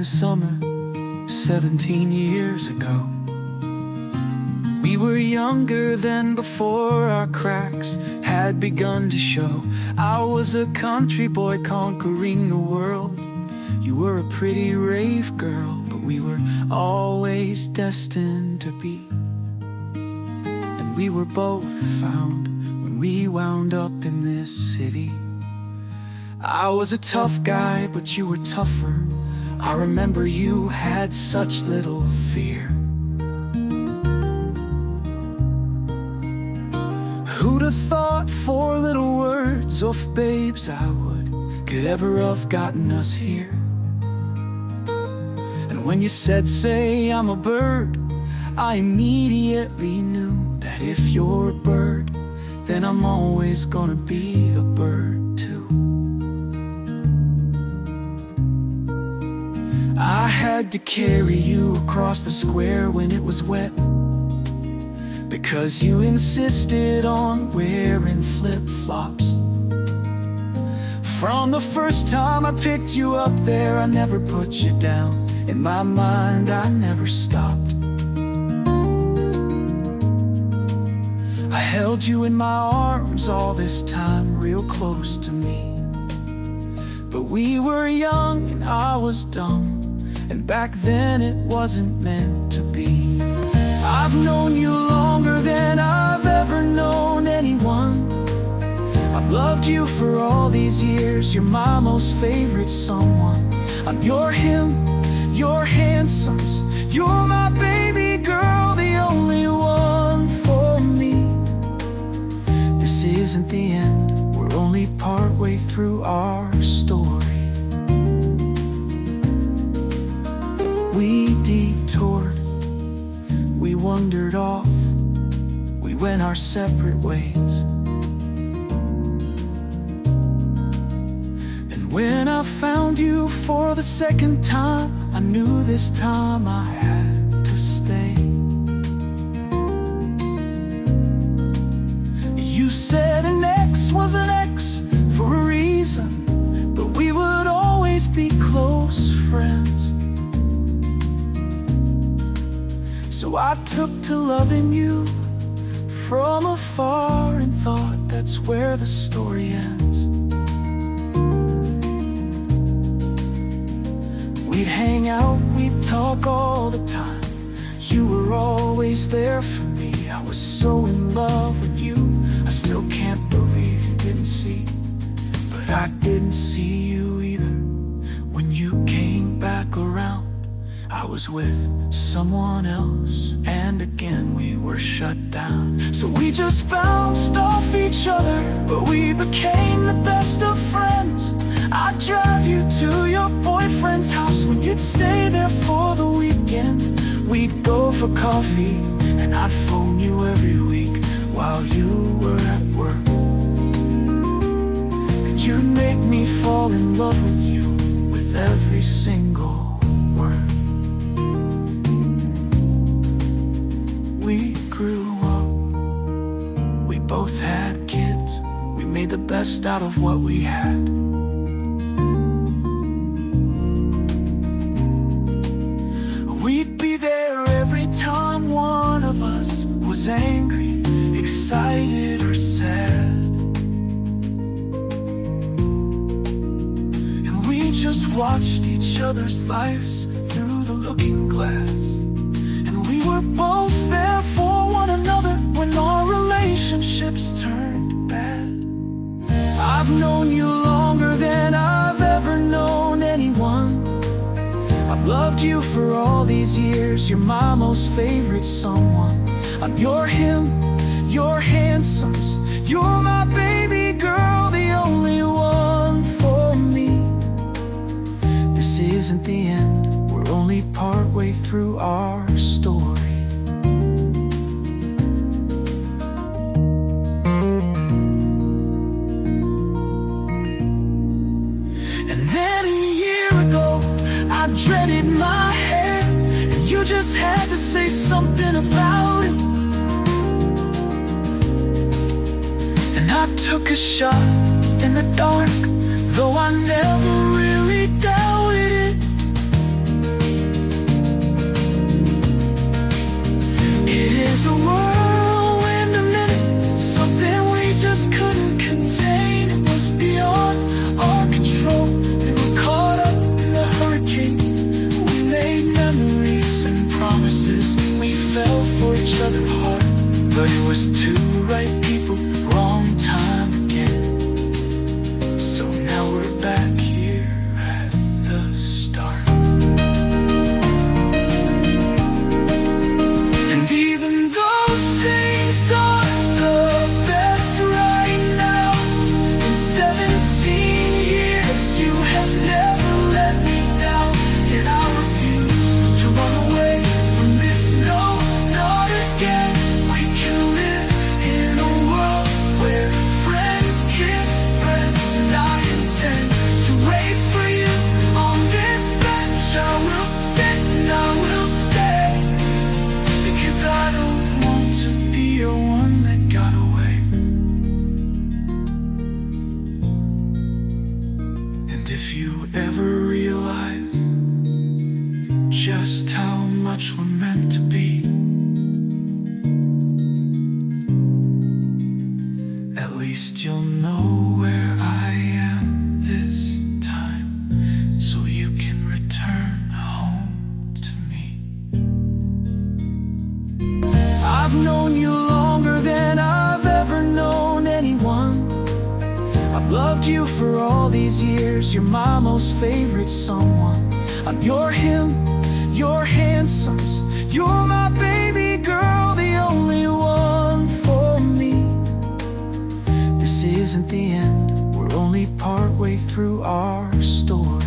the summer 17 years ago. We were younger than before our cracks had begun to show. I was a country boy conquering the world. You were a pretty rave girl, but we were always destined to be. And we were both found when we wound up in this city. I was a tough guy, but you were tougher. I remember you had such little fear. Who'd have thought 4 little words of babes I would could ever have gotten us here? And when you said, say I'm a bird, I immediately knew that if you're a bird, then I'm always gonna be a bird too. I had to carry you across the square when it was wet, because you insisted on wearing flip-flops. From the first time I picked you up there, I never put you down. In my mind, I never stopped. I held you in my arms all this time, real close to me. But we were young and I was dumb, and back then it wasn't meant to be. I've known you longer than I've ever known anyone. I've loved you for all these years. You're my most favorite someone. I'm your him, your handsomes. You're my baby girl, the only one for me. This isn't the end, we're only partway through our story. We detoured, we wandered off, we went our separate ways. And when I found you for the second time, I knew this time I had to stay. You said an ex was an ex for a reason, but we would always be close friends. So I took to loving you from afar and thought that's where the story ends. We'd hang out, we'd talk all the time. You were always there for me. I was so in love with you. I still can't believe you didn't see. But I didn't see you either. When you came back around, I was with someone else, and again we were shut down. So we just bounced off each other, but we became the best of friends. I'd drive you to your boyfriend's house when you'd stay there for the weekend. We'd go for coffee, and I'd phone you every week while you were at work. And you'd make me fall in love with you with every single word. We grew up, we both had kids. We made the best out of what we had. We'd be there every time one of us was angry, excited, or sad. And we just watched each other's lives through the looking glass. And we were both there for one another when our relationships turned bad. I've known you longer than I've ever known anyone. I've loved you for all these years. You're my most favorite someone. I'm your him, your handsomes. You're my baby girl, the only one for me. This isn't the end, we're only partway through our story. And then a year ago, I dreaded my hair, and you just had to say something about it. And I took a shot in the dark, though I never really doubted it. each other hard, but it was two right people, wrong time again. So now we're back here at the start. And even though things aren't the best right now, in 17 years you have never let me down. And I refuse to run away from this, no, not again. We can live in a world where friends kiss friends, and I intend to wait for you on this bench. I will sit and I will stay, because I don't want to be your one that got away. And if you ever realize just how much we're meant to be, at least you'll know where I am this time, so you can return home to me. I've known you longer than I've ever known anyone. I've loved you for all these years. You're my most favorite someone. I'm your him, your handsomes. You're my baby girl, the only one for me. This isn't the end, we're only partway through our story.